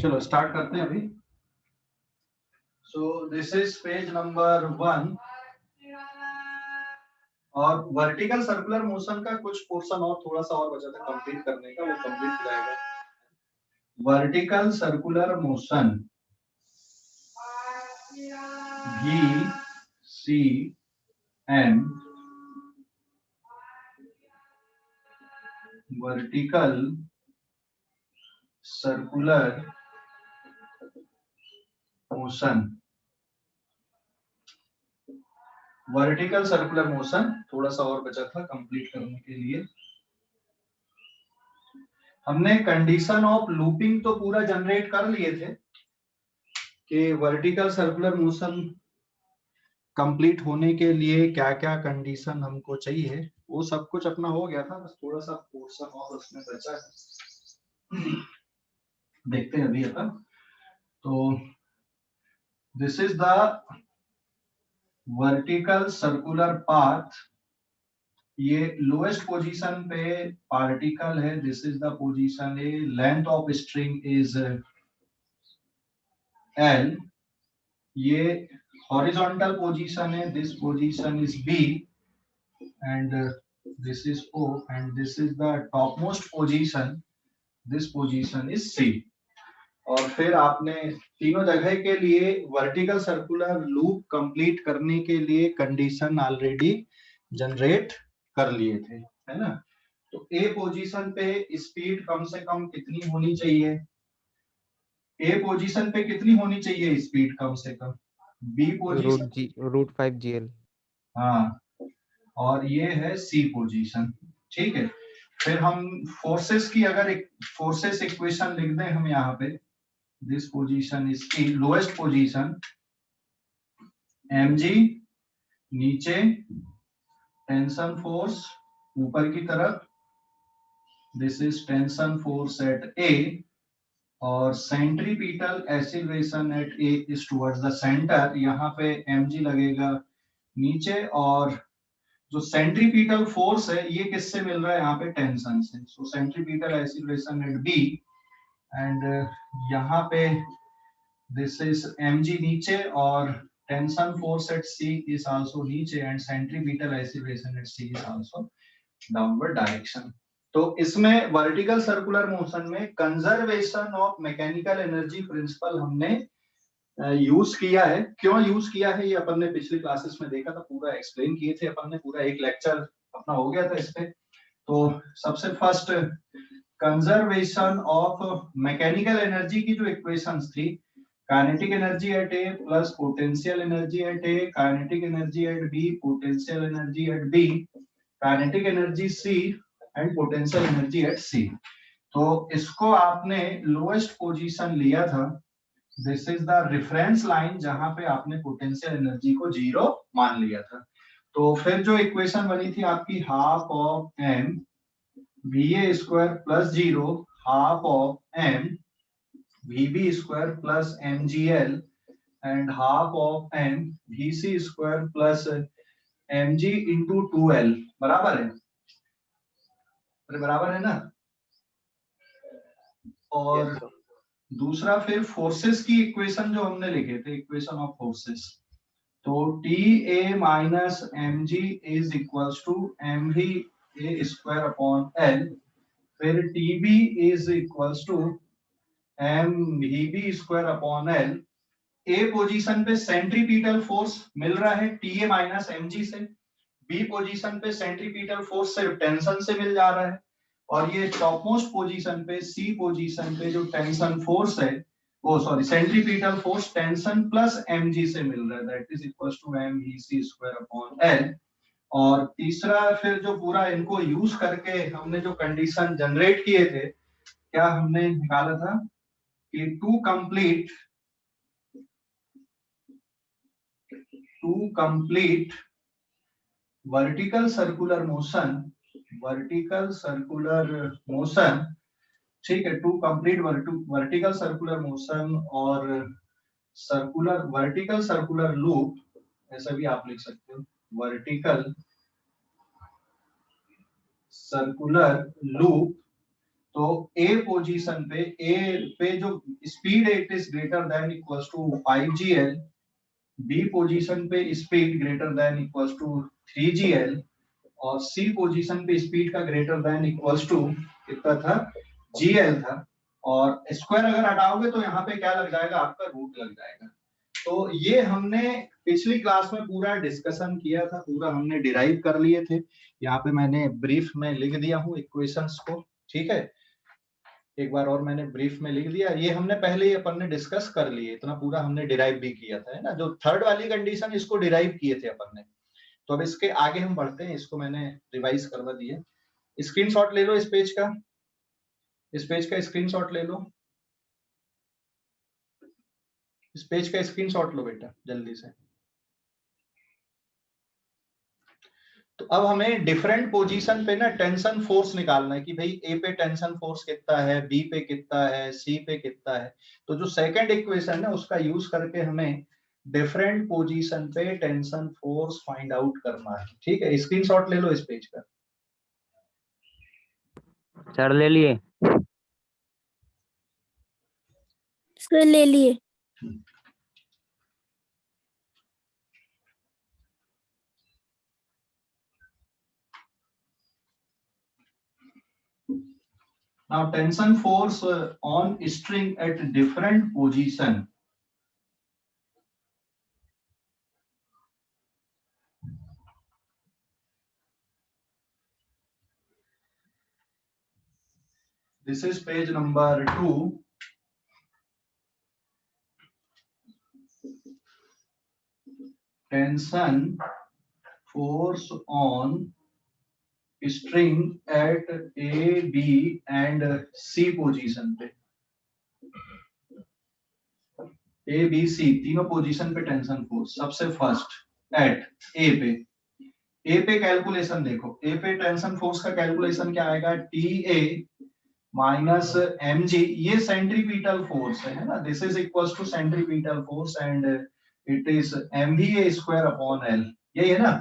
चलो स्टार्ट करते हैं अभी। सो दिस इज पेज नंबर 1 और वर्टिकल सर्कुलर मोशन का कुछ पोर्शन और थोड़ा सा और बचा था कंप्लीट करने का, वो कंप्लीट हो जाएगा। Vertical circular motion V C M, vertical circular motion, vertical circular motion थोड़ा सा और बचा था कंप्लीट करने के लिए। हमने कंडीशन ऑफ लूपिंग तो पूरा जनरेट कर लिए थे कि वर्टिकल सर्कुलर मोशन कंप्लीट होने के लिए क्या क्या कंडीशन हमको चाहिए, वो सब कुछ अपना हो गया था, बस थोड़ा सा पोर्शन और उसमें बचा है। देखते हैं अभी अपन। तो this is the vertical circular path, ये लोएस्ट पोजीशन पे पार्टिकल है। This is the position A, length of string is L, ये हॉरिजॉन्टल पोजीशन है, this position is B and this is O and this is the topmost position, this position is C। और फिर आपने तीनों जगह के लिए वर्टिकल सर्कुलर लूप कंप्लीट करने के लिए कंडीशन ऑलरेडी जनरेट कर लिए थे, है ना। तो ए पोजीशन पे स्पीड कम से कम कितनी होनी चाहिए, ए पोजीशन पे कितनी होनी चाहिए स्पीड कम से कम, बी पोजीशन, √5 GL। हाँ, और ये है सी पोजीशन, ठीक है। फिर हम फोर्सेस की अगर एक फोर्सेस इक्वेशन लिख दें हम यहाँ पे, दिस पोजीशन इज की लोएस्ट पोजीशन mg, नीचे टेंशन फोर्स ऊपर की तरफ, this is tension force at A, और centripetal acceleration at A is towards the centre, यहाँ पे mg लगेगा नीचे, और जो सेंट्रीपिटल फोर्स है ये किससे मिल रहा है, यहाँ पे टेंशन से। So centripetal acceleration at B and यहाँ पे दिस इज mg नीचे, और tension force at c is also नीचे, and centripetal acceleration at c is also downward direction. तो इसमें वर्टिकल सर्कुलर मोशन में conservation of mechanical energy principle हमने use किया है। क्यों यूज किया है ये अपन ने पिछली क्लासेस में देखा था, पूरा एक्सप्लेन किए थे अपन ने, पूरा एक लेक्चर अपना हो गया था इस पे। तो सबसे first conservation of mechanical energy की जो इक्वेशंस थी, kinetic energy at A plus potential energy at A, kinetic energy at B, potential energy at B, kinetic energy C and potential energy at C. तो इसको आपने lowest position लिया था, this is the reference line जहां पे आपने potential energy को zero मान लिया था। तो फिर जो इक्वेशन बनी थी आपकी, half of M V A square plus zero, half of M V B square plus M G L and half of M V C square plus M G into two L, बराबर है, अरे बराबर है ना। और yes, दूसरा फिर forces की इक्वेशन जो हमने लिखे थे, इक्वेशन ऑफ फोर्सेस, तो T A minus M G is equals to M V A square upon L, फिर T B is equals to M V B square upon L. A position पे centripetal force मिल रहा है T A minus M G से, B position पे centripetal force से tension से मिल जा रहा है, और ये टॉपमोस्ट पोजीशन पे सी पोजीशन पे जो टेंशन फोर्स है, वो sorry centripetal force tension plus mg से मिल रहा है, that is equals to mvc square upon l। और तीसरा फिर जो पूरा इनको यूज करके हमने जो कंडीशन जनरेट किए थे, क्या हमने निकाला था कि to complete vertical circular motion, vertical circular motion, ठीक है, to complete vertical circular motion और सर्कुलर वर्टिकल सर्कुलर लूप, ऐसा भी आप लिख सकते हो, वर्टिकल सर्कुलर लूप। तो ए पोजीशन पे, ए पे जो स्पीड है it is greater than equals to 5gl, B position पे speed greater than equals to 3gl, और सी पोजीशन पे स्पीड का ग्रेटर देन इक्वल्स टू कितना था, gl था। और स्क्वायर अगर हटाओगे तो यहाँ पे क्या लग जाएगा, आपका रूट लग जाएगा। तो ये हमने पिछली क्लास में पूरा डिस्कशन किया था, पूरा हमने डिराइव कर लिए थे। यहाँ पे मैंने ब्रीफ में लिख दिया हूँ इक्वेशंस को, ठीक है। एक बार और मैंने ब्रीफ में लिख दिया, ये हमने पहले ही अपन ने डिस्कस कर लिए, इतना पूरा हमने डिराइव भी किया था, है ना। जो थर्ड वाली कंडीशन इसको डिराइव किए थे अपन ने। तो अब इसके आगे हम बढ़ते हैं, इसको मैंने रिवाइज करवा दिया। स्क्रीनशॉट ले लो इस पेज का, इस पेज का स्क्रीनशॉट ले लो, इस पेज का स्क्रीनशॉट लो बेटा जल्दी से। तो अब हमें डिफरेंट पोजीशन पे ना टेंशन फोर्स निकालना है कि भाई ए पे टेंशन फोर्स कितना है, बी पे कितना है, सी पे कितना है। तो जो सेकंड इक्वेशन है उसका यूज करके हमें डिफरेंट पोजीशन पे टेंशन फोर्स फाइंड आउट करना है, ठीक है। स्क्रीनशॉट ले लो इस पेज का। सर ले लिए, सर ले लिए। Now tension force on string at different position. This is page number 2. Tension force on string at A, B and C position पे, A, B, C तीनों पोजीशन पे टेंशन फोर्स। सबसे first eight ए पे, ए पे calculation देखो, ए पे tension force का calculation क्या आएगा, T A minus M G, ये सेंट्रीपिटल फोर्स है ना, this is equals to centripetal force and it is M V A square upon L, यही है ना।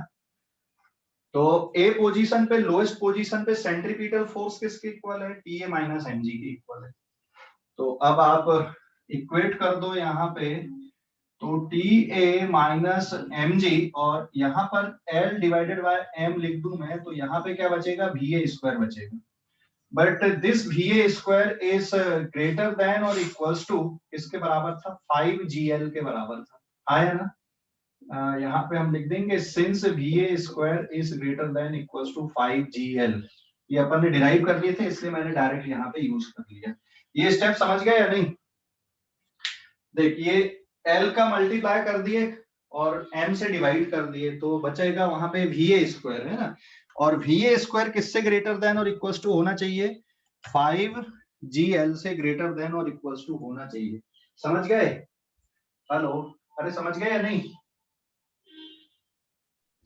तो ए पोजीशन पे, लोएस्ट पोजीशन पे सेंट्रीपिटल फोर्स किसके इक्वल है, T A minus M G के इक्वल है। तो अब आप इक्वेट कर दो यहाँ पे, तो T A minus M G, और यहाँ पर एल डिवाइडेड बाय एम लिख दूं मैं, तो यहाँ पे क्या बचेगा, वी ए स्क्वायर बचेगा। But this we A square is greater than और इक्वल्स टू किसके बराबर था, 5gl के बराबर था, आया ना। यहाँ पे हम लिख देंगे since V A square is greater than equals to 5gl, ये अपन ने डिराइव कर लिए थे इसलिए मैंने डायरेक्ट यहाँ पे यूज कर लिया। ये स्टेप समझ गए या नहीं। देखिए l का मल्टीप्लाई कर दिए और m से डिवाइड कर दिए, तो बचेगा वहां पे वी ए स्क्वायर, है ना। और वी ए स्क्वायर किससे ग्रेटर देन और इक्वल्स टू होना चाहिए, 5gl से ग्रेटर देन और इक्वल्स टू होना चाहिए। समझ गए, हेलो, अरे समझ गए या नहीं।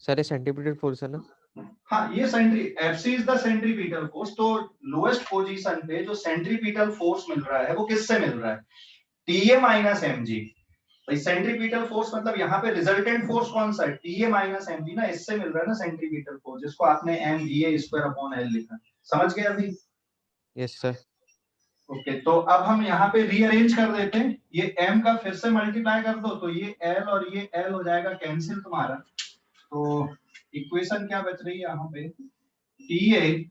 सर ये सेंटीमीटर फोर्स है ना। हाँ, ये सेंट्री FC is the centripetal force. तो लोएस्ट पोजीशन पे जो सेंट्रीपिटल फोर्स मिल रहा है वो किससे मिल रहा है, टीए माइनस एमजी। भाई सेंट्रीपिटल फोर्स मतलब यहाँ पे रिजल्टेंट फोर्स कौन सा है, टीए माइनस एमजी ना, इससे मिल रहा है ना सेंट्रीपिटल फोर्स, जिसको आपने M V A square upon L लिखा। समझ गए अभी। Yes sir. ओके, तो अब हम यहाँ पे रीअरेंज कर देते हैं, ये m का फिर से मल्टीप्लाई कर दो, तो ये l और ये l हो जाएगा कैंसिल तुम्हारा। तो इक्वेशन क्या बच रही है यहाँ पे, T A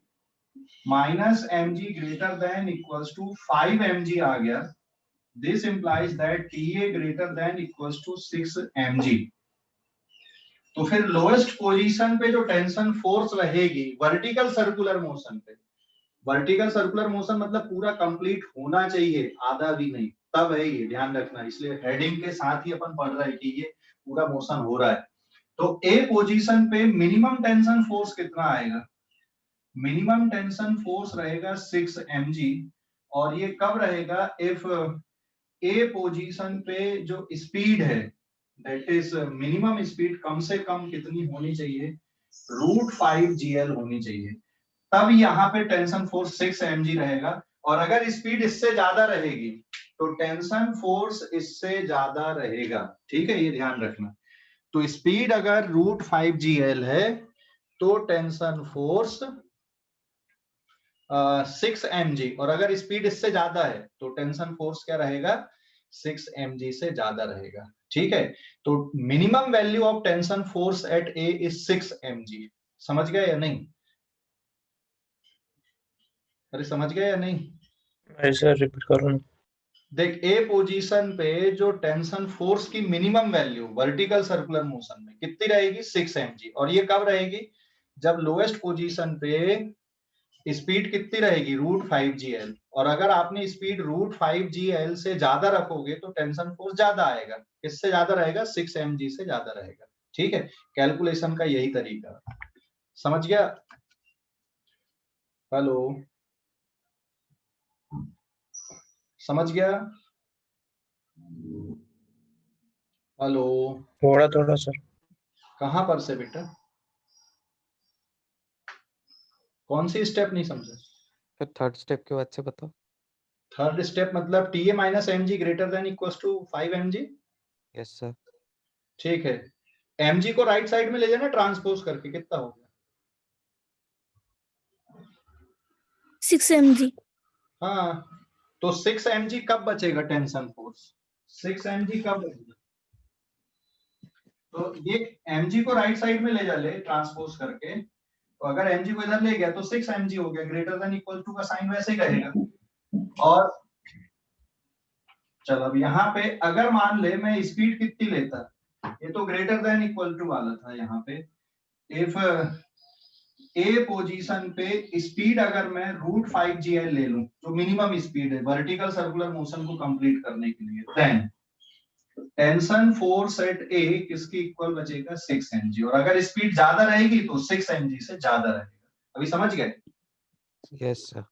minus M G greater than equals to 5mg आ गया। This implies that T A greater than equals to 6mg। तो फिर लोएस्ट पोजीशन पे जो टेंशन फोर्स रहेगी वर्टिकल सर्कुलर मोशन पे, वर्टिकल सर्कुलर मोशन मतलब पूरा कंप्लीट होना चाहिए, आधा भी नहीं, तब है ये, ध्यान रखना। इसलिए हेडिंग के साथ ही अपन पढ़ रहे हैं कि ये पूरा मोशन हो रहा है। तो ए पोजीशन पे मिनिमम टेंशन फोर्स कितना आएगा, मिनिमम टेंशन फोर्स रहेगा 6mg। और ये कब रहेगा, इफ ए पोजीशन पे जो स्पीड है दैट इज मिनिमम स्पीड कम से कम कितनी होनी चाहिए, √5gl होनी चाहिए, तब यहाँ पे टेंशन फोर्स 6mg रहेगा। और अगर स्पीड इससे ज्यादा रहेगी तो टेंशन फोर्स इससे ज्यादा रहेगा, ठीक है, ये ध्यान रखना। तो स्पीड अगर √5gl है तो टेंशन फोर्स 6 mg, और अगर स्पीड इससे ज्यादा है तो टेंशन फोर्स क्या रहेगा, 6 mg से ज्यादा रहेगा। ठीक है, तो minimum value of tension force at A is 6 mg। समझ गए या नहीं? अरे समझ गए या नहीं? ऐसा रिपीट करो ना। देख, ए पोजीशन पे जो टेंशन फोर्स की minimum value vertical circular motion में कितनी रहेगी, 6 mg। और ये कब रहेगी, जब लोएस्ट पोजीशन पे स्पीड कितनी रहेगी, √5gl। और अगर आपने स्पीड √5gl से ज्यादा रखोगे तो टेंशन फोर्स ज्यादा आएगा। किससे ज्यादा रहेगा, 6 mg से ज्यादा रहेगा। ठीक है, कैलकुलेशन का यही तरीका। समझ गया? हेलो, समझ गया? हेलो, थोड़ा थोड़ा सर। कहां पर से बेटा, कौन सी स्टेप नहीं समझे? फिर थर्ड स्टेप के बाद से बताओ। थर्ड स्टेप मतलब TA minus mg greater than equal to 5 mg। Yes sir. ठीक है, mg को राइट साइड में ले जाना ट्रांसपोज करके, कितना हो गया, 6 mg। हाँ, तो 6 mg कब बचेगा टेंशन फोर्स, 6 mg कब बचेगा, तो ये mg को राइट साइड में ले जा, ले ट्रांसपोज करके, तो अगर mg को इधर ले गया तो 6 mg हो गया, ग्रेटर देन इक्वल टू का साइन वैसे ही रहेगा। और चलो अब यहाँ पे अगर मान ले मैं स्पीड कितनी लेता, ये तो ग्रेटर देन इक्वल टू वाला था, यहाँ पे इफ ए पोजीशन पे स्पीड अगर मैं √5gl ले लूं, जो मिनिमम स्पीड है वर्टिकल सर्कुलर मोशन को कंप्लीट करने के लिए, देन टेंशन फोर्स एट ए किसकी इक्वल बचेगा, 6 mg। और अगर स्पीड ज्यादा रहेगी तो 6 mg से ज्यादा रहेगा। अभी समझ गए? Yes sir.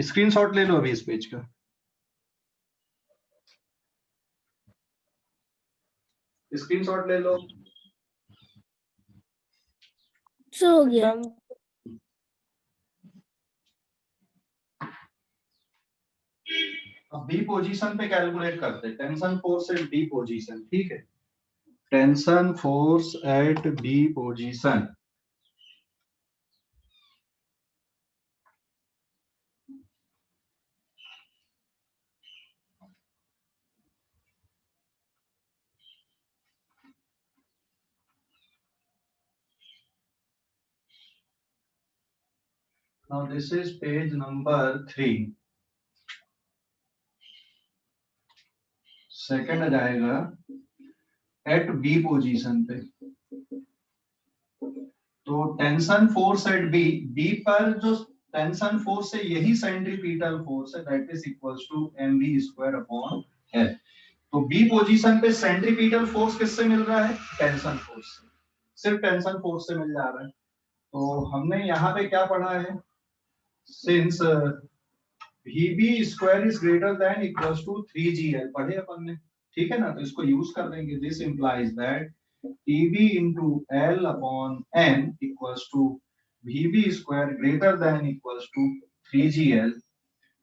स्क्रीनशॉट ले लो अभी इस पेज का, स्क्रीनशॉट ले लो। सो हो गया। अब बी पोजीशन पे कैलकुलेट करते हैं tension force at B position. ठीक है, tension force at B position, now this is page number 3, second आ जाएगा एट बी पोजीशन पे। तो tension force at B, B पर जो टेंशन फोर्स है यही सेंट्रीपिटल फोर्स है, that is equals to mv²/L। तो बी पोजीशन पे सेंट्रीपिटल फोर्स किससे मिल रहा है, टेंशन फोर्स से, सिर्फ टेंशन फोर्स से मिल जा रहा है। तो हमने यहाँ पे क्या पढ़ा है, since Vb² is greater than equals to 3gl पढ़े अपन ने। ठीक है ना, तो इसको यूज कर देंगे। This implies that Tb into L upon n equals to Vb² greater than equals to 3gl।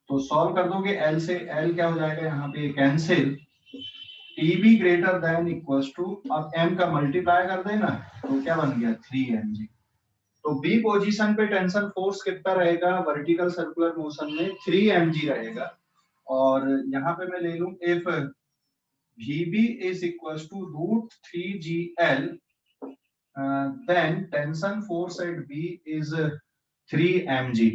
तो सॉल्व कर दोगे, L से L क्या हो जाएगा, यहाँ पे cancel, Tb greater than equals to, अब m का मल्टीप्लाई कर देना, तो क्या बन गया 3 mg। तो बी पोजीशन पे टेंशन फोर्स कितना रहेगा वर्टिकल सर्कुलर मोशन में, 3 mg रहेगा। और यहाँ पे मैं ले लूं if Vb is equals to √3gl, then tension force at B is 3 mg।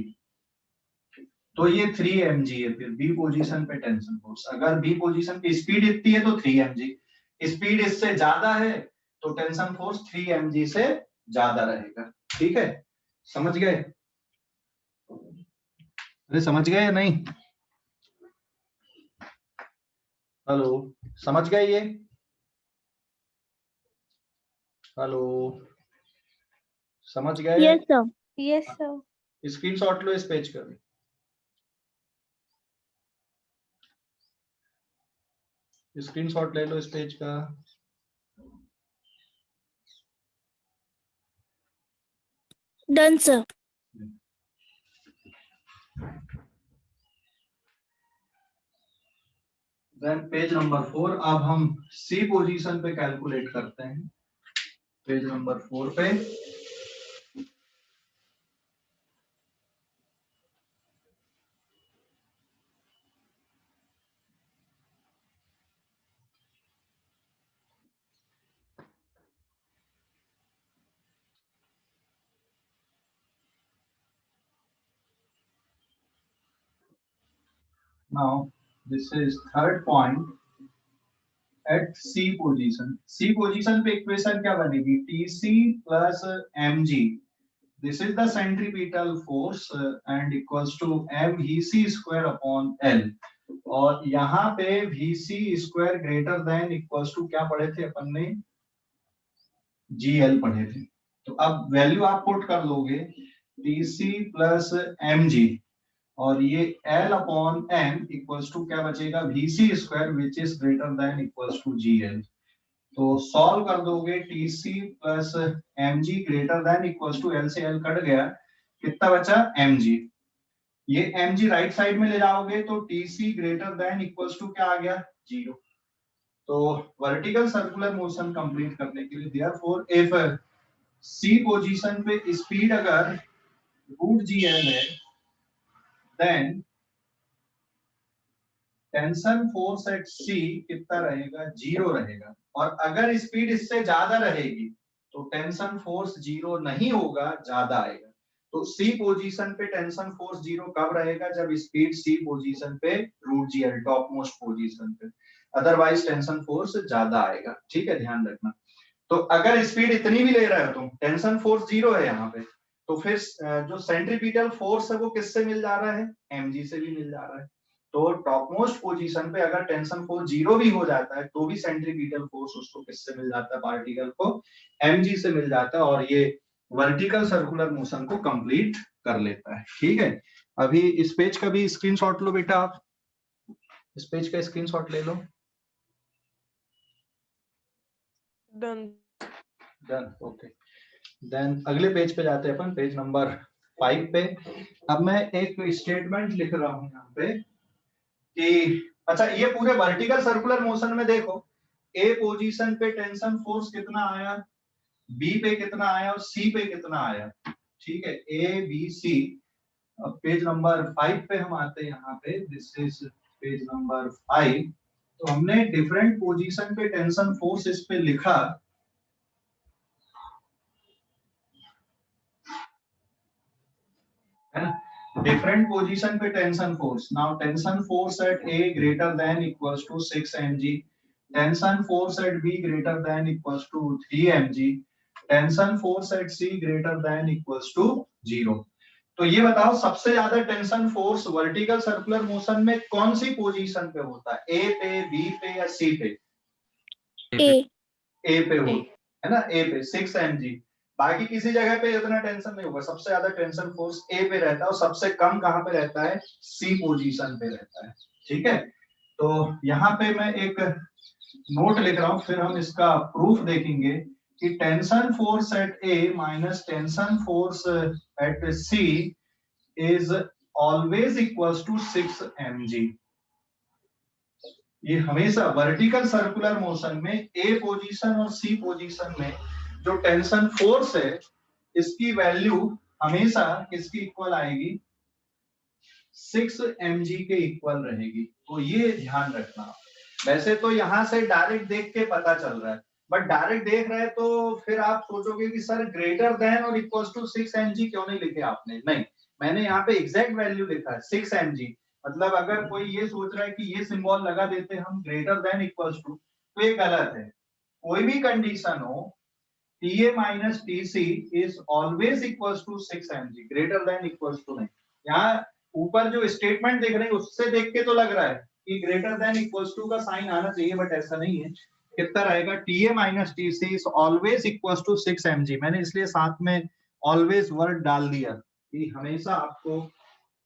तो ये 3 mg है फिर बी पोजीशन पे टेंशन फोर्स। अगर बी पोजीशन पे स्पीड इतनी है तो 3 mg, स्पीड इससे ज्यादा है तो टेंशन फोर्स 3 mg से ज्यादा रहेगा। ठीक है, समझ गए? अरे समझ गए या नहीं? हेलो, समझ गए ये? हेलो, समझ गए? Yes sir. Yes sir. Screenshot लो इस पेज का भी, स्क्रीनशॉट ले लो इस पेज का। Done sir. Then page number 4, अब हम सी पोजीशन पे कैलकुलेट करते हैं। पेज नंबर 4 पे Now this is third point at C position. C position पे इक्वेशन क्या बनेगी? TC plus mg. This is the centripetal force and equals to mvc square upon L. और यहाँ पे vc square greater than equals to क्या पढ़े थे अपन ने? gl पढ़े थे. तो अब वैल्यू आप पुट कर लोगे TC plus mg और ये L upon m equals to क्या बचेगा? VC square which is greater than equals to GL. तो सॉल्व कर दोगे TC plus mg greater than equals to L से L कट गया, कितना बचा? mg. ये mg राइट साइड में ले जाओगे तो TC greater than equals to क्या आ गया? 0. तो वर्टिकल सर्कुलर मोशन कंप्लीट करने के लिए देयरफॉर इफ C पोजीशन पे स्पीड अगर √GL है then tension force at C कितना रहेगा? 0 रहेगा. और अगर स्पीड इससे ज्यादा रहेगी तो टेंशन फोर्स 0 नहीं होगा, ज्यादा आएगा. तो C पोजीशन पे टेंशन फोर्स 0 कब रहेगा? जब स्पीड C पोजीशन पे √GL टॉप मोस्ट पोजीशन पे, अदरवाइज टेंशन फोर्स ज्यादा आएगा. ठीक है, ध्यान रखना. तो अगर स्पीड इतनी भी ले रहे हो तुम, टेंशन फोर्स 0 है यहाँ पे, तो फिर जो सेंट्रीपिटल फोर्स है वो किससे मिल जा रहा है? mg से भी मिल जा रहा है. तो टॉप मोस्ट पोजीशन पे अगर टेंशन फोर्स 0 भी हो जाता है तो भी सेंट्रीपिटल फोर्स उसको किससे मिल जाता है? पार्टिकल को mg से मिल जाता है और ये वर्टिकल सर्कुलर मोशन को कंप्लीट कर लेता है. ठीक है, अभी इस पेज का भी स्क्रीनशॉट लो बेटा, आप इस पेज का स्क्रीनशॉट ले लो. डन. ओके, देन अगले पेज पे जाते हैं अपन, पेज नंबर 5 पे. अब मैं एक स्टेटमेंट लिख रहा हूं यहाँ पे कि अच्छा, ये पूरे वर्टिकल सर्कुलर मोशन में देखो, ए पोजीशन पे टेंशन फोर्स कितना आया, बी पे कितना आया और सी पे कितना आया. ठीक है, ए बी सी. अब पेज नंबर 5 पे हम आते हैं. यहाँ पे दिस इज पेज नंबर 5. तो हमने डिफरेंट पोजीशन पे टेंशन फोर्स इस पे लिखा. है ना, डिफरेंट पोजीशन पे tension force. Now tension force at A greater than equals to 6 mg, tension force at B greater than equals to 3 mg, tension force at C greater than equals to 0. तो ये बताओ सबसे ज्यादा tension force vertical circular motion में कौन सी position पे होता है? ए पे, बी पे या सी पे? ए पे हो, है ना, ए पे 6 mg. बाकी किसी जगह पे इतना टेंशन नहीं होगा. सबसे ज्यादा टेंशन फोर्स ए पे रहता है और सबसे कम कहां पे रहता है? सी पोजीशन पे रहता है. ठीक है, तो यहाँ पे मैं एक नोट लिख रहा हूं, फिर हम इसका प्रूफ देखेंगे कि tension force at A minus tension force at C is always equals to 6 mg. ये हमेशा वर्टिकल सर्कुलर मोशन में ए पोजीशन और सी पोजीशन में जो टेंशन फोर्स है इसकी वैल्यू हमेशा किसकी इक्वल आएगी? 6 mg के इक्वल रहेगी. तो ये ध्यान रखना. वैसे तो यहाँ से डायरेक्ट देख के पता चल रहा है, बट डायरेक्ट देख रहे हैं तो फिर आप सोचोगे कि सर ग्रेटर देन और इक्वल्स टू 6 mg क्यों नहीं लिखे आपने? नहीं, मैंने यहाँ पे एग्जैक्ट वैल्यू लिखा है 6 mg. मतलब अगर कोई ये सोच रहा है कि ये सिंबल लगा देते हम ग्रेटर देन इक्वल्स टू, तो ये गलत है. कोई भी कंडीशन हो, TA minus TC is always equals to 6 mg, greater than equals to नहीं. यहाँ ऊपर जो स्टेटमेंट देख रहे हैं उससे देख के तो लग रहा है कि ग्रेटर देन इक्वल्स टू का साइन आना चाहिए, बट ऐसा नहीं है. कितना रहेगा? TA minus TC is always equals to 6 mg. मैंने इसलिए साथ में always वर्ड डाल दिया कि हमेशा आपको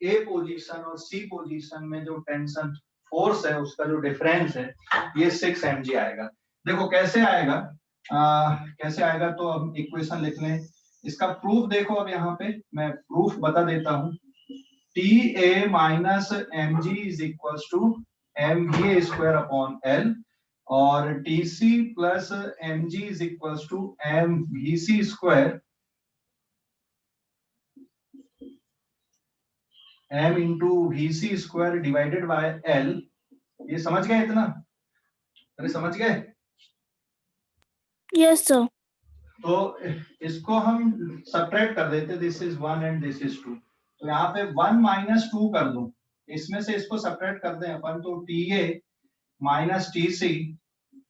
A पोजीशन और C पोजीशन में जो टेंशन फोर्स है उसका जो डिफरेंस है ये 6 mg आएगा. देखो कैसे आएगा, कैसे आएगा, तो अब इक्वेशन लिख लें. इसका प्रूफ देखो. अब यहाँ पे मैं प्रूफ बता देता हूँ. TA minus mg is equals to mva square upon L और TC plus mg is equals to mvc square m into vc square divided by L. ये समझ गए इतना? अरे समझ गए? Yes, sir. तो इसको हम सब्ट्रैक्ट कर देते. This is 1 and this is 2. तो यहाँ पे 1 माइनस 2 कर दूं इसमें से इसको सेपरेट कर दें अपन, तो TA माइनस TC,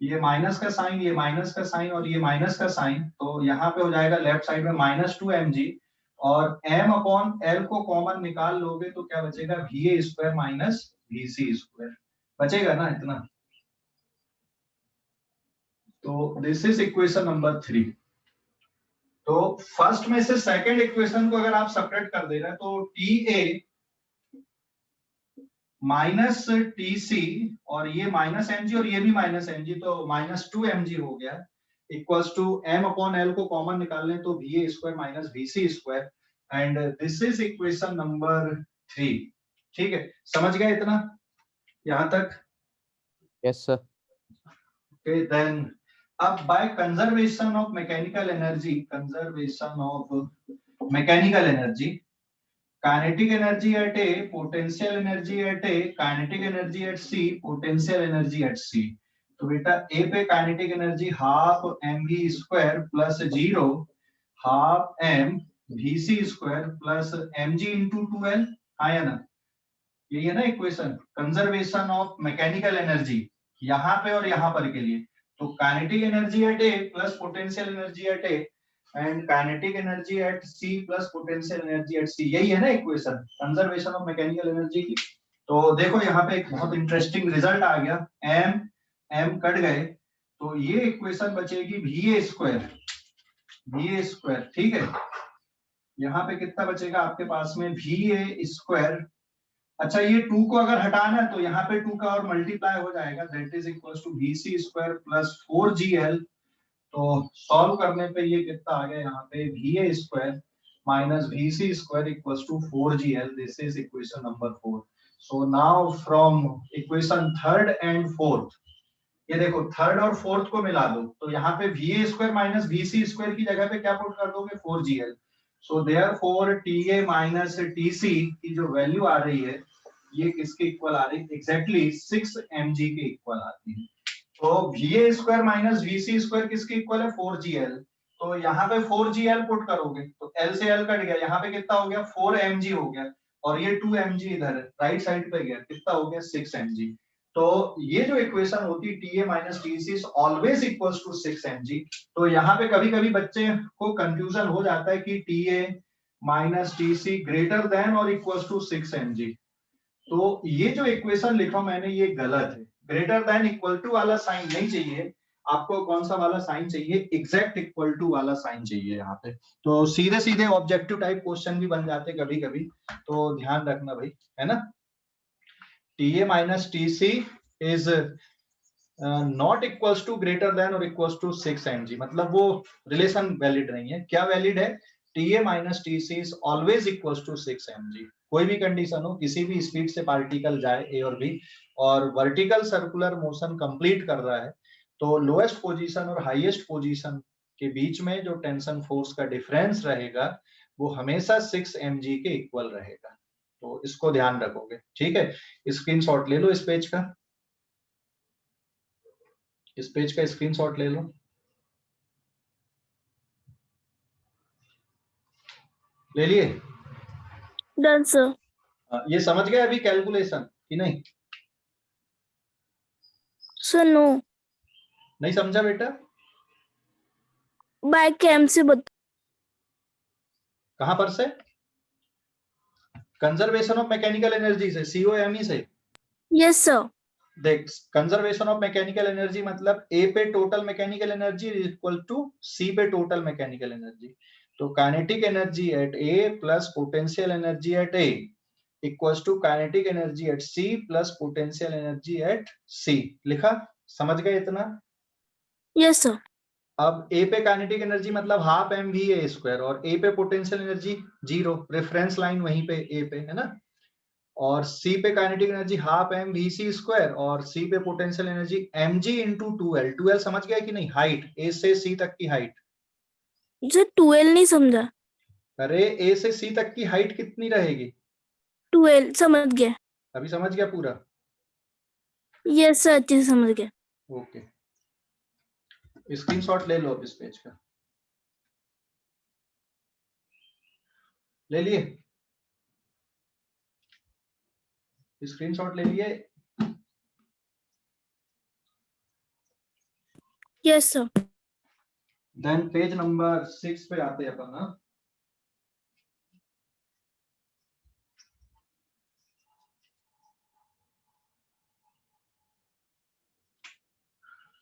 ये माइनस का साइन, ये माइनस का साइन और ये माइनस का साइन, तो यहाँ पे हो जाएगा लेफ्ट साइड में -2mg, और m अपॉन l को कॉमन निकाल लोगे तो क्या बचेगा, VA square minus VC square बचेगा ना इतना। तो दिस इज इक्वेशन नंबर 3। तो फर्स्ट में से सेकंड इक्वेशन को अगर आप सेपरेट कर दे रहे हैं तो TA माइनस TC और ये माइनस mg और ये भी माइनस mg, तो -2mg हो गया, equals to m upon l को कॉमन निकाल लें तो VA square minus VC square, and this is equation number 3। ठीक है, समझ गए इतना यहां तक? Yes sir. Okay, then अब by conservation of mechanical energy, conservation of mechanical energy, kinetic energy at A, potential energy at A, kinetic energy at C, potential energy at C। तो बेटा A पे kinetic energy half mv square plus 0 half m vc square plus mg into 2l, आया ना? यही है ना equation, conservation of mechanical energy यहाँ पे और यहाँ पर के लिए। तो kinetic energy at A plus potential energy at A and kinetic energy at C plus potential energy at C, यही है ना equation conservation of mechanical energy की। तो देखो यहाँ पे एक बहुत इंटरेस्टिंग रिजल्ट आ गया, एम एम कट गए, तो ये इक्वेशन बचेगी VA स्क्वायर, VA स्क्वायर। ठीक है, यहाँ पे कितना बचेगा आपके पास में, VA स्क्वायर। अच्छा ये 2 को अगर हटाना है तो यहाँ पे 2 का और मल्टीप्लाई हो जाएगा, that is equals to VC square plus 4GL। तो सॉल्व करने पे ये कितना आ गया यहाँ पे, VA square minus VC square equals to 4GL। This is equation number 4। So now from equation third and fourth, ये देखो थर्ड और फोर्थ को मिला दो, तो यहाँ पे VA square minus VC square की जगह पे क्या पुट कर दोगे, 4GL। So therefore TA minus TC की जो वैल्यू आ रही है ये किसके इक्वल आ रही है, एग्जैक्टली 6 mg के इक्वल आती है। तो VA square minus VC square किसके इक्वल है, 4GL। तो यहाँ पे 4GL पुट करोगे तो L से L कट गया, यहाँ पे कितना हो गया, 4 mg हो गया, और ये 2 mg इधर राइट साइड पे गया, कितना हो गया, 6 mg। तो ये जो इक्वेशन होती है TA minus TC is always equals to 6 mg। तो यहाँ पे कभी कभी बच्चे को कंफ्यूजन हो जाता है कि TA minus TC greater than और इक्वल्स टू 6 mg। तो ये जो इक्वेशन लिखा मैंने ये गलत है, ग्रेटर देन इक्वल टू वाला साइन नहीं चाहिए आपको, कौन सा वाला साइन चाहिए, एग्जैक्ट इक्वल टू वाला साइन चाहिए यहाँ पे। तो सीधे सीधे ऑब्जेक्टिव टाइप क्वेश्चन भी बन जाते कभी कभी, तो ध्यान रखना भाई, है ना। TA minus TC is not equals to greater than और इक्वल्स टू 6 mg, मतलब वो रिलेशन वैलिड नहीं है। क्या वैलिड है, TA minus TC is always equals to 6 mg। कोई भी कंडीशन हो, किसी भी स्पीड से पार्टिकल जाए A और B और वर्टिकल सर्कुलर मोशन कंप्लीट कर रहा है, तो लोएस्ट पोजीशन और हाईएस्ट पोजीशन के बीच में जो टेंशन फोर्स का डिफरेंस रहेगा वो हमेशा 6 mg के इक्वल रहेगा। तो इसको ध्यान रखोगे, ठीक है। स्क्रीनशॉट ले लो इस पेज का, इस पेज का स्क्रीनशॉट ले लो। ले लिए? Done sir. ये समझ गए अभी कैलकुलेशन कि नहीं? सर नो, नहीं समझा बेटा? बाय कैम से बता। कहां पर से? कंजर्वेशन ऑफ मैकेनिकल एनर्जी से, COME से। Yes sir. देख, कंजर्वेशन ऑफ मैकेनिकल एनर्जी मतलब A पे total mechanical energy equal to C पे टोटल मैकेनिकल एनर्जी। तो kinetic energy at A plus potential energy at A equals to kinetic energy at C plus potential energy at C। लिखा? समझ गए इतना? Yes sir. अब A पे kinetic energy मतलब half mva square और A पे पोटेंशियल एनर्जी 0, रेफरेंस लाइन वहीं पे A पे है ना। और C पे kinetic energy half mvc square और C पे potential energy mg into 2l। 2l समझ गया कि नहीं, हाइट, A से C तक की हाइट। सर 12 नहीं समझा। अरे A से C तक की हाइट कितनी रहेगी? 12 समझ गया। अभी समझ गया पूरा? यस सर, अच्छे से समझ गया। ओके, स्क्रीनशॉट ले लो अब इस पेज का, ले लिए? स्क्रीनशॉट ले लिए? Yes sir. Then page number 6 पे आते हैं अपन। हाँ,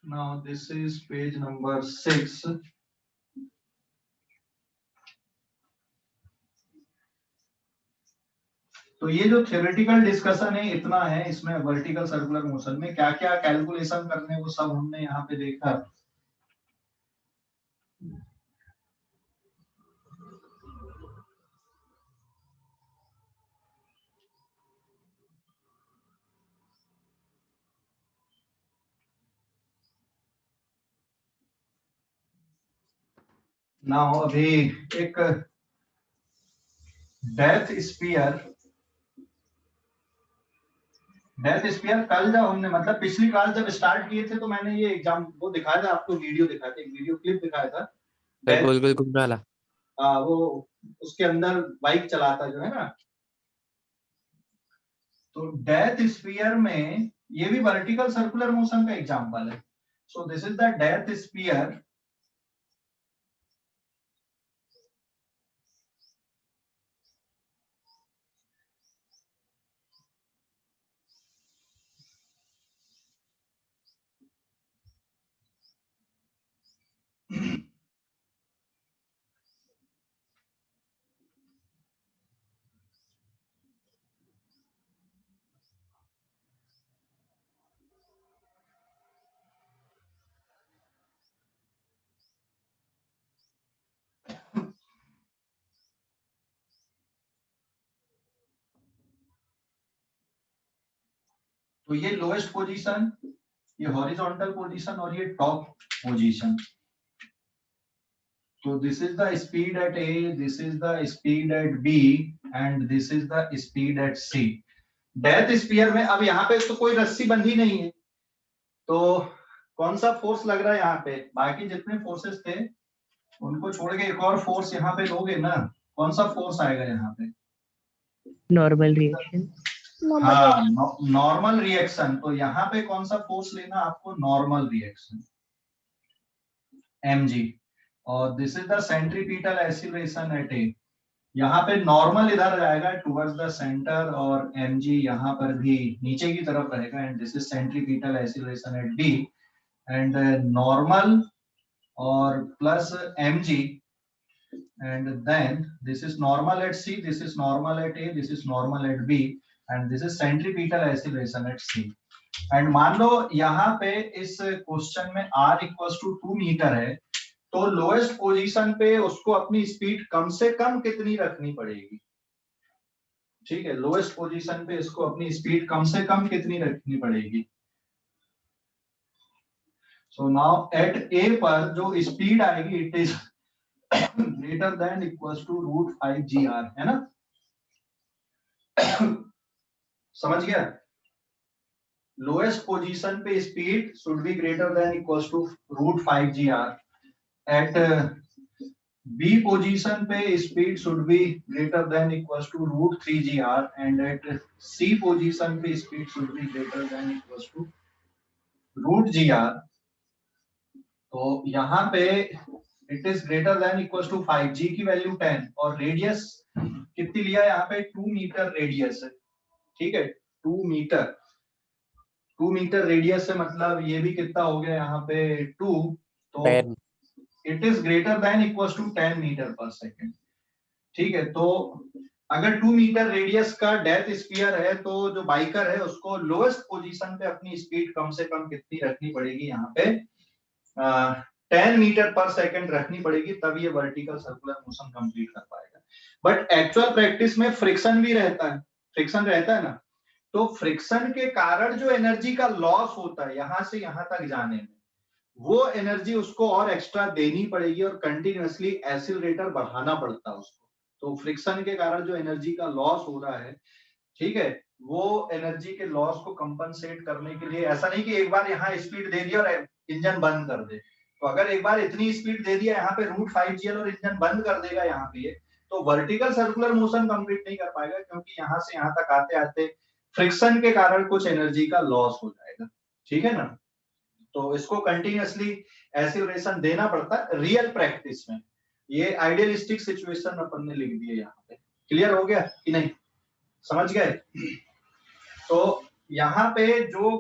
now this is page number 6. तो ये जो थ्योरेटिकल डिस्कशन है इतना है, इसमें वर्टिकल सर्कुलर मोशन में क्या क्या कैलकुलेशन करने वो सब हमने यहाँ पे देखा। नाउ अभी एक डेथ स्पीयर कल जब हमने मतलब पिछली क्लास जब स्टार्ट किए थे तो मैंने ये एग्जाम वो दिखाया था आपको, वीडियो दिखाया था, एक वीडियो क्लिप दिखाया था। सर गोल गोल घूमने वाला। वो उसके अंदर बाइक चलाता जो है ना, तो डेथ स्पीयर में ये भी वर्टिकल सर्कुलर मोशन का एग्जांपल है। So this is the death sphere. तो ये लोएस्ट पोजीशन, ये हॉरिजॉन्टल पोजीशन और ये टॉप पोजीशन। तो this is the speed at A, this is the speed at B and this is the speed at C. Death sphere में अब यहाँ पे तो कोई रस्सी बंधी नहीं है, तो कौन सा फोर्स लग रहा है यहाँ पे? बाकी जितने फोर्सेस थे उनको छोड़ के एक और फोर्स यहाँ पे लोगे ना, कौन सा फोर्स आएगा यहाँ पे? Normal reaction. हाँ, नॉर्मल रिएक्शन। तो यहाँ पे कौन सा फोर्स लेना आपको? Normal reaction, mg। और this is the centripetal acceleration at A. यहाँ पे नॉर्मल इधर जाएगा टुवर्ड्स द सेंटर और mg यहाँ पर भी नीचे की तरफ रहेगा, and this is centripetal acceleration at b and normal और plus mg, and then this is normal at c, this is normal at a, this is normal at b and this is centripetal acceleration at c। And मान लो यहाँ पे इस question में r equals to 2 metre है, तो lowest position पे उसको अपनी स्पीड कम से कम कितनी रखनी पड़ेगी? ठीक है, लोएस्ट पोजीशन पे इसको अपनी स्पीड कम से कम कितनी रखनी पड़ेगी? सो नाउ एट ए पर जो स्पीड आएगी it is greater than equals to √5gr, है ना? समझ गया? लोएस्ट पोजीशन पे speed should be greater than equals to √5gr। At B position पे speed should be greater than equals to √3gr and at C position पे speed should be greater than equals to √gr। तो यहाँ पे it is greater than equals to 5, g की value 10 और radius कितनी लिया यहाँ पे? 2 मीटर रेडियस है, ठीक है, 2 मीटर रेडियस है, मतलब ये भी कितना हो गया यहाँ पे 2, तो it is greater than equals to 10 metre per second. ठीक है, तो अगर 2 मीटर रेडियस का डेथ स्फीयर है तो जो बाइकर है उसको लोएस्ट पोजीशन पे अपनी स्पीड कम से कम कितनी रखनी पड़ेगी? यहाँ पे 10 मीटर पर सेकंड रखनी पड़ेगी, तब ये वर्टिकल सर्कुलर मोशन कंप्लीट कर पाएगा। बट एक्चुअल प्रैक्टिस में फ्रिक्शन भी रहता है, फ्रिक्शन रहता है ना, तो फ्रिक्शन के कारण जो एनर्जी का लॉस होता है यहां से यहां तक जाने में, वो एनर्जी उसको और एक्स्ट्रा देनी पड़ेगी और कंटिन्यूअसली एक्सीलरेटर बढ़ाना पड़ता है उसको। तो फ्रिक्शन के कारण जो एनर्जी का लॉस हो रहा है, ठीक है, वो एनर्जी के लॉस को कंपनसेट करने के लिए ऐसा नहीं कि एक बार यहाँ स्पीड दे दिया और इंजन बंद कर दे। तो अगर एक बार इतनी स्पीड दे दिया यहाँ पे √5gl और इंजन बंद कर देगा यहाँ पे, तो वर्टिकल सर्कुलर मोशन कंप्लीट नहीं कर पाएगा, क्योंकि यहाँ से यहाँ तक आते आते फ्रिक्शन के कारण कुछ एनर्जी का लॉस हो जाएगा, ठीक है ना। तो इसको कंटिन्यूअसली एक्सीलरेशन देना पड़ता है रियल प्रैक्टिस में। ये आइडियलिस्टिक सिचुएशन अपन ने लिख दिए यहाँ पे। क्लियर हो गया कि नहीं, समझ गए। तो यहाँ पे जो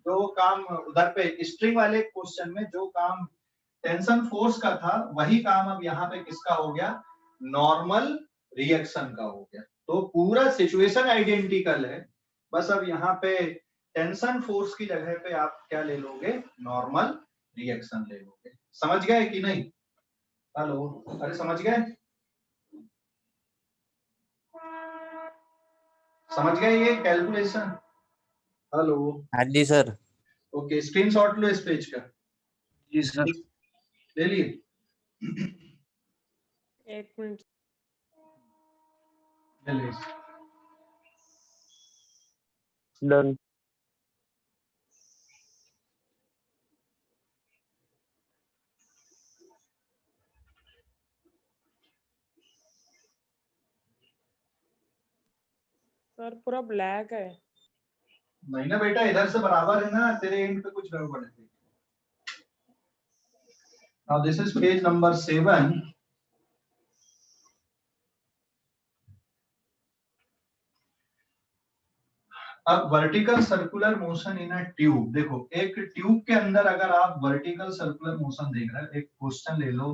जो काम उधर पे स्ट्रिंग वाले क्वेश्चन में जो काम टेंशन फोर्स का था, वही काम अब यहाँ पे किसका हो गया, नॉर्मल रिएक्शन का हो गया। तो पूरा सिचुएशन आइडेंटिकल है, बस अब यहाँ पे टेंशन फोर्स की जगह पे आप क्या ले लोगे, नॉर्मल रिएक्शन ले लोगे। समझ गए कि नहीं? हेलो, अरे समझ गए, समझ गए ये कैलकुलेशन? हेलो, हाँ जी सर। ओके, स्क्रीनशॉट लो इस पेज का। जी सर। ले लिए? एक मिनट। ले लिए। Done. सर पूरा ब्लैक है। नहीं ना बेटा, इधर से बराबर है ना, तेरे एंड पे कुछ गड़बड़ है। Now this is page number 7. अब vertical circular motion in a tube. देखो, एक ट्यूब के अंदर अगर आप वर्टिकल सर्कुलर मोशन देख रहे हैं, एक क्वेश्चन ले लो,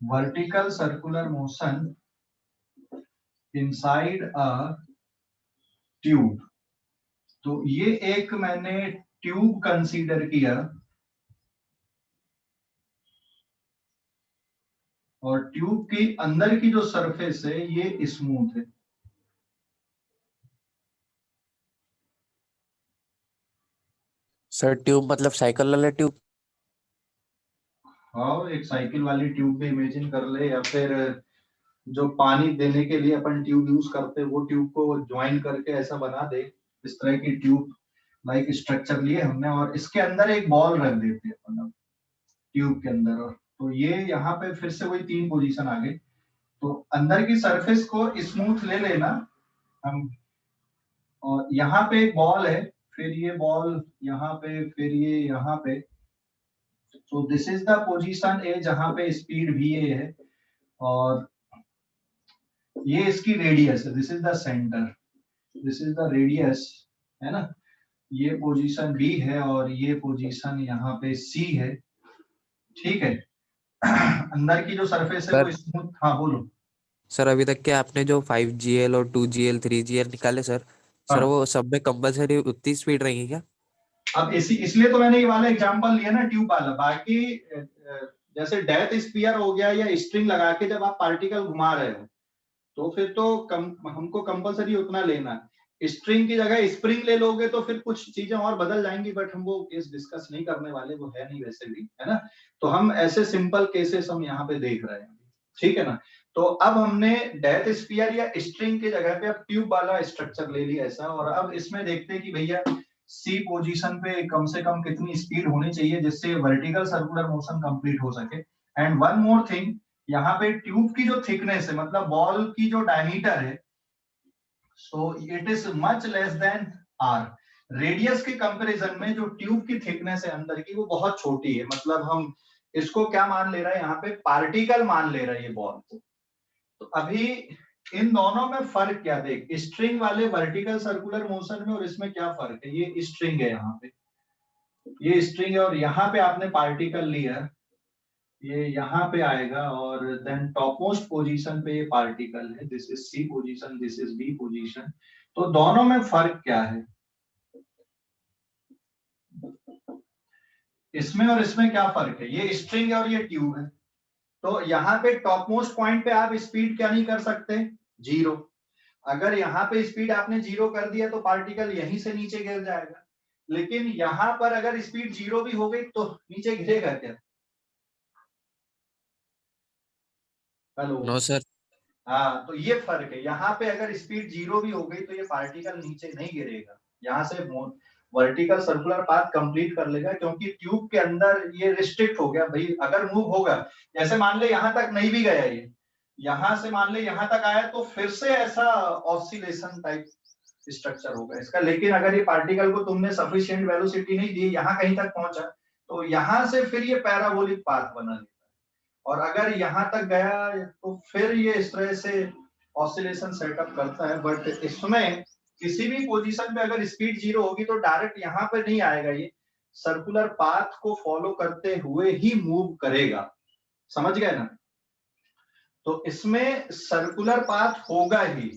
vertical circular motion inside a tube. तो ये एक मैंने ट्यूब कंसीडर किया और ट्यूब की अंदर की जो सरफेस है ये स्मूथ है। सर ट्यूब मतलब साइकिल वाला ट्यूब? हाँ, एक साइकिल वाली ट्यूब भी इमेजिन कर ले, या फिर जो पानी देने के लिए अपन ट्यूब यूज करते हैं वो ट्यूब को ज्वाइन करके ऐसा बना दे। इस तरह की ट्यूब लाइक स्ट्रक्चर लिए हमने और इसके अंदर एक बॉल रख देते हैं अपन ट्यूब के अंदर। और तो ये यहाँ पे फिर से वही 3 पोजीशन आ गई। तो अंदर की सरफेस को स्मूथ ले लेना हम, और यहाँ पे एक बॉल है, फिर ये बॉल यहाँ पे, फिर ये यहाँ पे। तो दिस इज द पोजीशन ए जहाँ पे स्पीड भी है और ये इसकी रेडियस है। This is the centre, this is the radius, है ना। ये पोजीशन बी है और ये पोजीशन यहाँ पे सी है, ठीक है। अंदर की जो सरफेस है वो सर स्मूथ। हाँ बोलो। सर अभी तक के आपने जो 5GL और 2GL 3GL निकाले सर, सर हाँ, वो सब में कंपलसरी उतनी स्पीड रहेगी क्या? अब इसलिए तो मैंने ये वाला एग्जांपल लिया ना ट्यूब वाला। बाकी जैसे डेथ स्पीयर हो गया या स्ट्रिंग लगा के जब आप पार्टिकल घुमा रहे हो तो फिर तो हमको कंपलसरी उतना लेना है। स्ट्रिंग की जगह स्प्रिंग ले लोगे तो फिर कुछ चीजें और बदल जाएंगी, बट हम वो केस डिस्कस नहीं करने वाले, वो है नहीं वैसे भी, है ना। तो हम ऐसे सिंपल केसेस हम यहाँ पे देख रहे हैं, ठीक है ना। तो अब हमने डेथ स्पीयर या स्ट्रिंग की जगह पे अब ट्यूब वाला स्ट्रक्चर ले लिया ऐसा। और अब इसमें देखते हैं कि भैया सी पोजीशन पे कम से कम कितनी स्पीड होनी चाहिए जिससे वर्टिकल सर्कुलर मोशन कंप्लीट हो सके। एंड वन मोर थिंग, यहाँ पे ट्यूब की जो थिकनेस है, मतलब बॉल की जो डायमीटर है, so it is much less than R. Radius के कंपैरिजन में जो ट्यूब की थिकनेस है अंदर की वो बहुत छोटी है। मतलब हम इसको क्या मान ले रहे हैं, यहाँ पे पार्टिकल मान ले रहे हैं ये बॉल को। तो अभी इन दोनों में फर्क क्या, देख स्ट्रिंग वाले वर्टिकल सर्कुलर मोशन में और इसमें क्या फर्क है। ये स्ट्रिंग है, यहाँ पे ये स्ट्रिंग है और यहाँ पे आपने पार्टिकल लिया, ये यहाँ पे आएगा और देन टॉप मोस्ट पोजीशन पे ये पार्टिकल है। This is C position, this is B position. तो दोनों में फर्क क्या है, इसमें और इसमें क्या फर्क है। ये स्ट्रिंग है और ये ट्यूब है। तो यहाँ पे टॉप मोस्ट पॉइंट पे आप स्पीड क्या नहीं कर सकते, 0। अगर यहाँ पे स्पीड आपने 0 कर दिया तो पार्टिकल यहीं से नीचे गिर जाएगा। लेकिन यहाँ पर अगर स्पीड 0 भी हो गई तो नीचे गिरेगा क्या? Hello, no sir. हाँ, तो ये फर्क है। यहाँ पे अगर स्पीड 0 भी हो गई तो ये पार्टिकल नीचे नहीं गिरेगा, यहाँ से वर्टिकल सर्कुलर पाथ कंप्लीट कर लेगा, क्योंकि ट्यूब के अंदर ये रिस्ट्रिक्ट हो गया। भाई अगर मूव होगा, जैसे मान ले यहाँ तक नहीं भी गया, ये यहाँ से मान ले यहाँ तक आया तो फिर से ऐसा ऑसिलेशन टाइप स्ट्रक्चर होगा इसका। लेकिन अगर ये पार्टिकल को तुमने सफिशिएंट वेलोसिटी नहीं दी, यहाँ कहीं तक पहुंचा, तो यहाँ से फिर ये पैराबोलिक पाथ बना लेता है, और अगर यहाँ तक गया तो फिर ये इस तरह से ऑसिलेशन सेटअप करता है। बट इसमें किसी भी पोजीशन पे अगर स्पीड 0 होगी तो डायरेक्ट यहाँ पे नहीं आएगा, ये सर्कुलर पाथ को फॉलो करते हुए ही मूव करेगा। समझ गए ना? तो इसमें सर्कुलर पाथ होगा ही,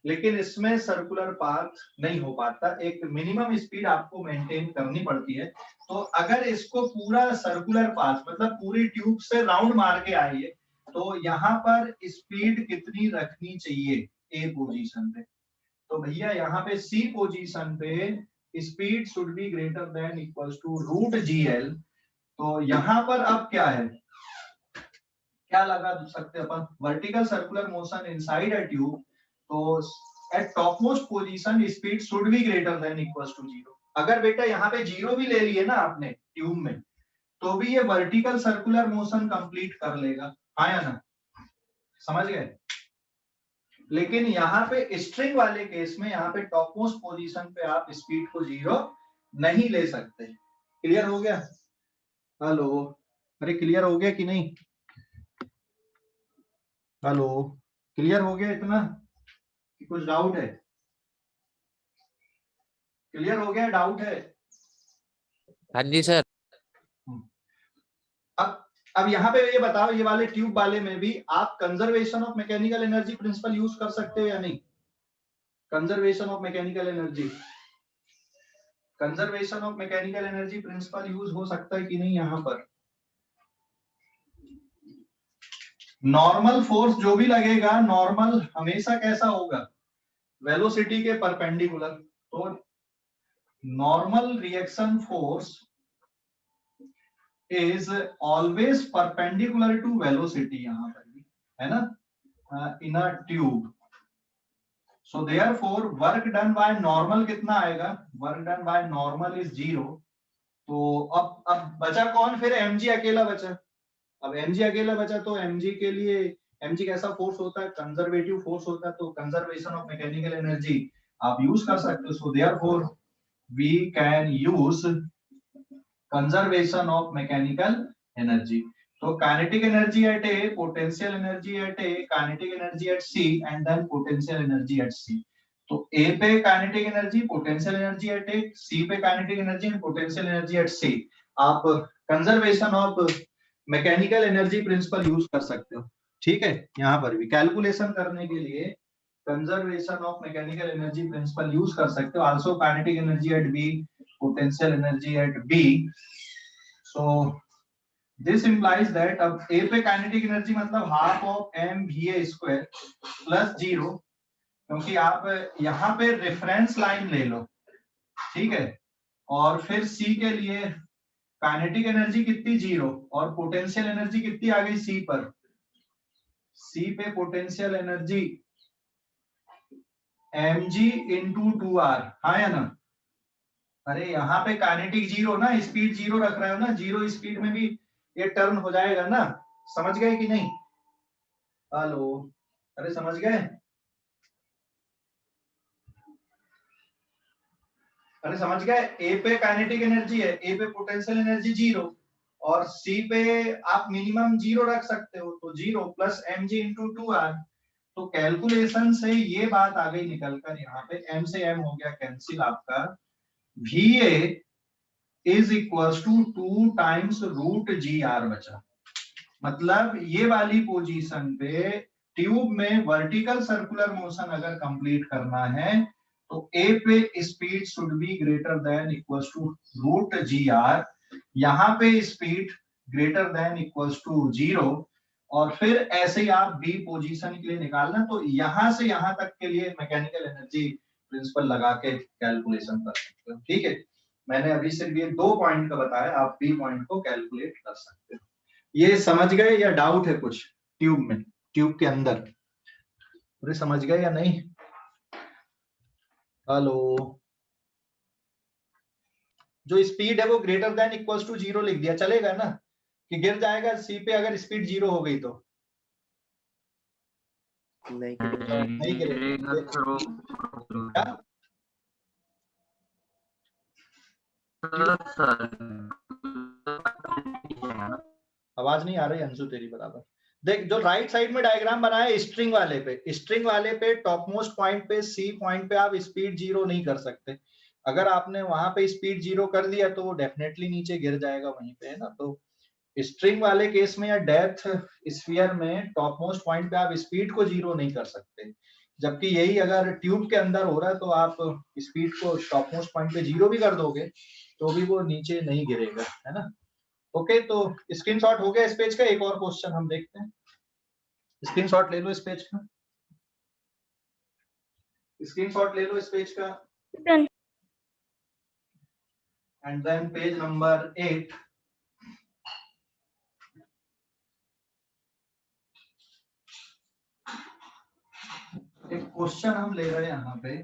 लेकिन इसमें सर्कुलर पाथ नहीं हो पाता, एक मिनिमम स्पीड आपको मेंटेन करनी पड़ती है। तो अगर इसको पूरा सर्कुलर पाथ मतलब पूरी ट्यूब से राउंड मार के आइए, तो यहाँ पर स्पीड कितनी रखनी चाहिए ए पोजीशन पे? तो भैया यहाँ पे सी पोजीशन पे speed should be greater than equals to root GL। तो यहाँ पर अब क्या है, क्या लगा सकते अपन, vertical circular motion inside a tube, तो at top most position speed should be greater than equals to 0। अगर बेटा यहाँ पे 0 भी ले लिए ना आपने ट्यूब में, तो भी ये वर्टिकल सर्कुलर मोशन कंप्लीट कर लेगा, हाँ या ना? समझ गए? लेकिन यहाँ पे स्ट्रिंग वाले केस में यहाँ पे टॉप मोस्ट पोजीशन पे आप स्पीड को 0 नहीं ले सकते। क्लियर हो गया? हेलो, अरे क्लियर हो गया कि नहीं? हेलो, क्लियर हो गया इतना कि कुछ डाउट है? क्लियर हो गया, डाउट है? हाँ जी सर। अब यहाँ पे ये बताओ, ये वाले ट्यूब वाले में भी आप conservation of mechanical energy principle use कर सकते हो या नहीं? Conservation of mechanical energy, conservation of mechanical energy principle use हो सकता है कि नहीं? यहाँ पर नॉर्मल फोर्स जो भी लगेगा, नॉर्मल हमेशा कैसा होगा? वेलोसिटी के परपेंडिकुलर। तो normal reaction force is always perpendicular to velocity, यहाँ पर भी है ना, in a tube. So therefore work done by normal कितना आएगा? Work done by normal is 0। तो अब बचा कौन फिर? mg अकेला बचा। अब mg अकेला बचा तो mg के लिए, mg कैसा फोर्स होता है? कंजर्वेटिव फोर्स होता है। तो कंजर्वेशन ऑफ मैकेनिकल एनर्जी आप यूज कर सकते हो। So therefore we can use conservation of mechanical energy. तो kinetic energy at A, potential energy at A, kinetic energy at C, and then potential energy at C. तो A पे kinetic energy, potential energy at A, C पे kinetic energy and potential energy at C. आप conservation of mechanical energy principle use कर सकते हो। ठीक है, यहाँ पर भी कैलकुलेशन करने के लिए conservation of mechanical energy principle use कर सकते हो। Also kinetic energy at B, potential energy at B. So this implies that अब ए पे काइनेटिक एनर्जी मतलब हाफ ऑफ mva² प्लस 0, क्योंकि आप यहाँ पे रेफरेंस लाइन ले लो, ठीक है। और फिर सी के लिए काइनेटिक एनर्जी कितनी? 0, और पोटेंशियल एनर्जी कितनी आ गई सी पर? सी पे potential energy mg into 2r, हाँ या ना? अरे यहाँ पे काइनेटिक 0 ना, स्पीड 0 रख रहे हो ना, 0 स्पीड में भी ये टर्न हो जाएगा ना। समझ गए कि नहीं? हेलो, अरे समझ गए? अरे समझ गए? ए पे काइनेटिक एनर्जी है, ए पे पोटेंशियल एनर्जी 0, और सी पे आप मिनिमम 0 रख सकते हो, तो 0 प्लस mg इंटू 2r। तो कैलकुलेशन से ये बात आ गई निकलकर, यहाँ पे m से m हो गया कैंसिल, आपका va is equals to 2 times root gr बचा। मतलब ये वाली पोजीशन पे ट्यूब में वर्टिकल सर्कुलर मोशन अगर कंप्लीट करना है, तो ए पे speed should be greater than equals to root gr, यहाँ पे speed greater than equals to 0, और फिर ऐसे ही आप बी पोजीशन के लिए निकालना। तो यहां से यहां तक के लिए मैकेनिकल एनर्जी प्रिंसिपल लगा के कैलकुलेशन कर सकते हो। ठीक है, मैंने अभी सिर्फ ये 2 पॉइंट का बताया, आप बी पॉइंट को कैलकुलेट कर सकते हो। ये समझ गए या डाउट है कुछ ट्यूब में, ट्यूब के अंदर? पूरे समझ गए या नहीं? हेलो, जो स्पीड है वो ग्रेटर देन इक्वल्स टू 0 लिख दिया, चलेगा ना? कि गिर जाएगा सी पे अगर स्पीड 0 हो गई तो? नहीं गिरेगा। क्या? आवाज नहीं आ रही अंशु तेरी बराबर। देख, जो राइट साइड में डायग्राम बनाया है स्ट्रिंग वाले पे टॉप मोस्ट पॉइंट पे सी पॉइंट पे आप स्पीड 0 नहीं कर सकते। अगर आपने वहां पे स्पीड 0 कर दिया तो वो डेफिनेटली नीचे गिर जाएगा वहीं पे, है ना। तो स्ट्रिंग वाले केस में या डेप्थ स्फीयर में टॉप मोस्ट पॉइंट पे आप स्पीड को 0 नहीं कर सकते, जबकि यही अगर ट्यूब के अंदर हो रहा है तो आप स्पीड को टॉप मोस्ट पॉइंट पे 0 भी कर दोगे तो भी वो नीचे नहीं गिरेगा, है ना। ओके, तो स्क्रीनशॉट हो गया इस पेज का। एक और क्वेश्चन हम देखते हैं। स्क्रीनशॉट ले लो इस पेज का, स्क्रीनशॉट ले लो इस पेज का। Done. And then page number 8। एक क्वेश्चन हम ले रहे हैं यहाँ पे।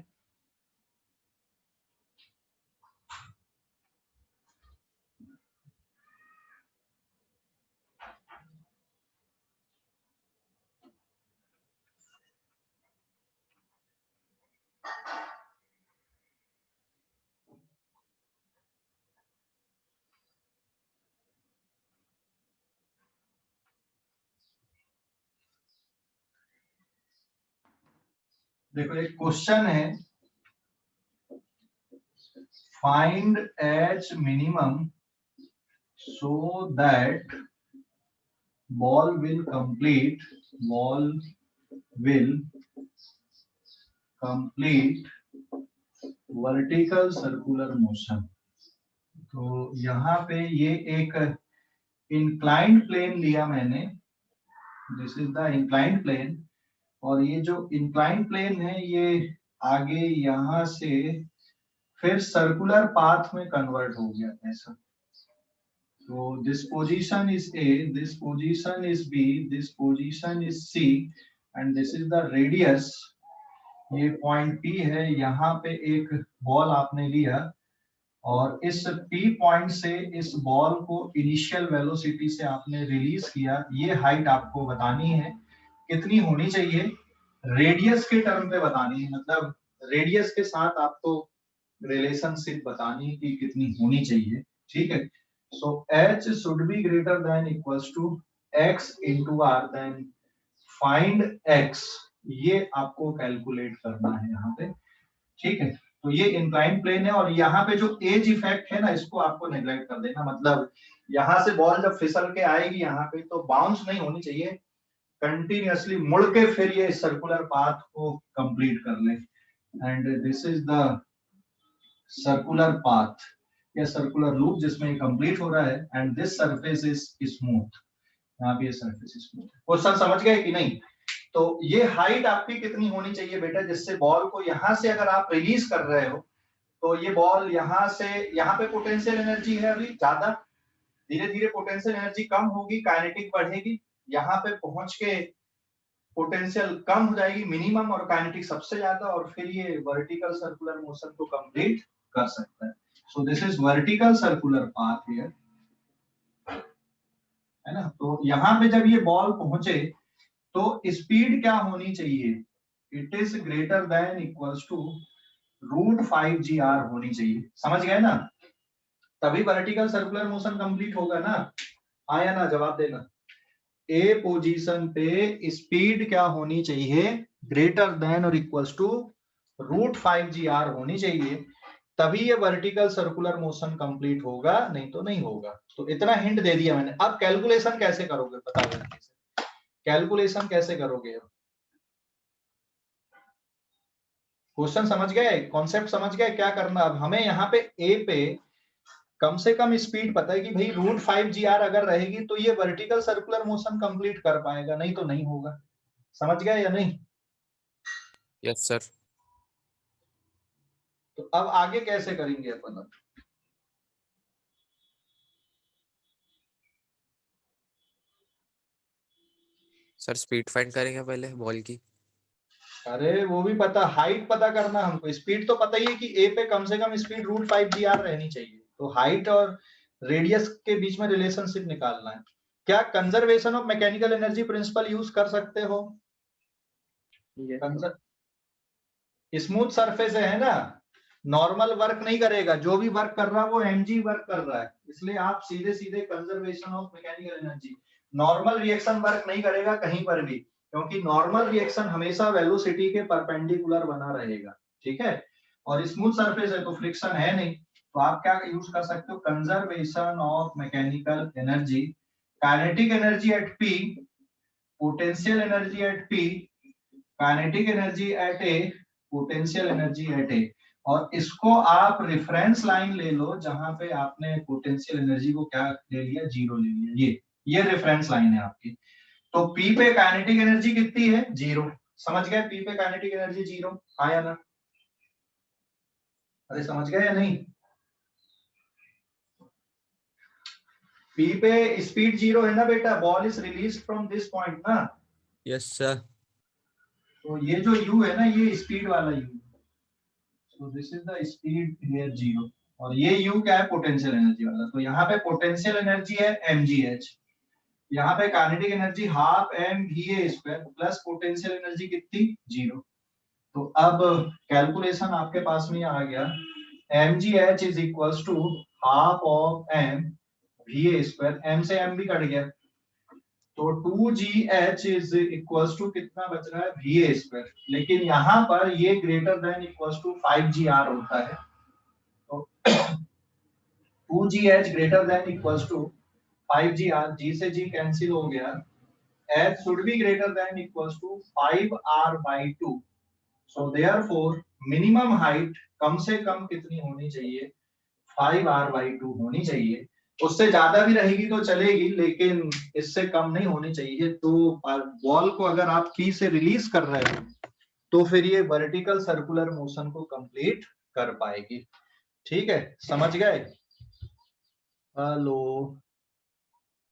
देखो, एक क्वेश्चन है, find H minimum so that ball will complete vertical circular motion। तो यहाँ पे ये एक inclined plane लिया मैंने, this is the inclined plane, और ये जो inclined plane है ये आगे यहाँ से फिर सर्कुलर पाथ में कन्वर्ट हो गया ऐसा। So this position is A, this position is B, this position is C, and this is the radius। ये पॉइंट P है, यहाँ पे एक बॉल आपने लिया और इस P पॉइंट से इस बॉल को इनिशियल वेलोसिटी से आपने रिलीज किया। ये हाइट आपको बतानी है कितनी होनी चाहिए, रेडियस के टर्म पे बतानी है, मतलब रेडियस के साथ आपको रिलेशनशिप बतानी है कि कितनी होनी चाहिए, ठीक है। So h should be greater than equals to x into r, then find x। ये आपको कैलकुलेट करना है यहाँ पे, ठीक है। तो ये इंक्लाइन प्लेन है और यहाँ पे जो एज इफेक्ट है ना, इसको आपको नेग्लेक्ट कर देना। मतलब यहाँ से बॉल जब फिसल के आएगी यहाँ पे तो बाउंस नहीं होनी चाहिए, कंटिन्यूअसली मुड़ के फिर ये सर्कुलर पाथ को कंप्लीट कर ले। And this is the circular path या सर्कुलर लूप जिसमें ये कंप्लीट हो रहा है। And this surface is smooth, यहाँ पे ये सरफेस स्मूथ है। क्वेश्चन समझ गए कि नहीं? तो ये हाइट आपकी कितनी होनी चाहिए बेटा, जिससे बॉल को यहाँ से अगर आप रिलीज कर रहे हो तो ये बॉल यहाँ से, यहाँ पे पोटेंशियल एनर्जी है अभी ज्यादा, धीरे धीरे पोटेंशियल एनर्जी कम होगी, काइनेटिक बढ़ेगी, यहाँ पे पहुंच के पोटेंशियल कम हो जाएगी मिनिमम और काइनेटिक सबसे ज्यादा, और फिर ये वर्टिकल सर्कुलर मोशन को कंप्लीट कर सकता है। So this is vertical circular path here, है ना। तो यहाँ पे जब ये बॉल पहुंचे तो स्पीड क्या होनी चाहिए, it is greater than equals to √5gr होनी चाहिए। समझ गए ना? तभी वर्टिकल सर्कुलर मोशन कंप्लीट होगा ना। आया ना? जवाब देना। ए पोजीशन पे स्पीड क्या होनी चाहिए, ग्रेटर देन और इक्वल्स टू √5gr होनी चाहिए, तभी ये वर्टिकल सर्कुलर मोशन कंप्लीट होगा, नहीं तो नहीं होगा। तो इतना हिंट दे दिया मैंने। अब कैलकुलेशन कैसे करोगे, बताओ जल्दी से, कैलकुलेशन कैसे करोगे? क्वेश्चन समझ गए, कॉन्सेप्ट समझ गए क्या करना? अब हमें यहाँ पे ए पे कम से कम स्पीड पता है कि भाई √5gr अगर रहेगी तो ये वर्टिकल सर्कुलर मोशन कंप्लीट कर पाएगा, नहीं तो नहीं होगा। समझ गए या नहीं? Yes sir. तो अब आगे कैसे करेंगे अपन? सर स्पीड फाइंड करेंगे पहले बॉल की। अरे वो भी पता, हाइट पता करना हमको। स्पीड तो पता ही है कि ए पे कम से कम स्पीड √5gr रहनी चाहिए, तो हाइट और रेडियस के बीच में रिलेशनशिप निकालना है। क्या conservation of mechanical energy principle use कर सकते हो? स्मूथ सरफेस है ना, नॉर्मल वर्क नहीं करेगा, जो भी वर्क कर रहा है वो mg वर्क कर रहा है, इसलिए आप सीधे सीधे conservation of mechanical energy, normal reaction work नहीं करेगा कहीं पर भी, क्योंकि नॉर्मल रिएक्शन हमेशा वेलोसिटी के परपेंडिकुलर बना रहेगा, ठीक है। और स्मूथ सरफेस है तो फ्रिक्शन है नहीं, तो आप क्या यूज कर सकते हो, conservation of mechanical energy, kinetic energy eight P, potential energy eight P, kinetic energy at A, potential energy at A, और इसको आप रेफरेंस लाइन ले लो जहां पे आपने पोटेंशियल एनर्जी को क्या ले लिया, 0 ले लिया, ये रेफरेंस लाइन है आपकी। तो P पे काइनेटिक एनर्जी कितनी है, 0, समझ गए, P पे काइनेटिक एनर्जी 0, हाँ या ना, अरे समझ गए या नहीं। P पे स्पीड 0 है ना बेटा, ball is released from this point ना, यस सर। तो ये जो u है ना, ये स्पीड वाला u, so this is the speed here 0, और ये u क्या है, पोटेंशियल एनर्जी वाला, तो यहाँ पे पोटेंशियल एनर्जी है mgh, यहाँ पे kinetic energy half mva square plus potential energy कितनी, 0। तो अब कैलकुलेशन आपके पास में आ गया, mgh is equals to half of m va square, m से m भी कट गया, तो 2gh इज इक्वल्स टू कितना बच रहा है, va स्क्वायर, लेकिन यहाँ पर ये greater than equals to 5gr होता है, तो 2gh greater than equals to 5gr, g से g कैंसिल हो गया, h should be greater than equals to 5r by 2, so therefore minimum height कम से कम कितनी होनी चाहिए, 5r by 2 होनी चाहिए, उससे ज्यादा भी रहेगी तो चलेगी लेकिन इससे कम नहीं होनी चाहिए। तो बॉल को अगर आप P से रिलीज कर रहे हो तो फिर ये वर्टिकल सर्कुलर मोशन को कंप्लीट कर पाएगी, ठीक है, समझ गए। हेलो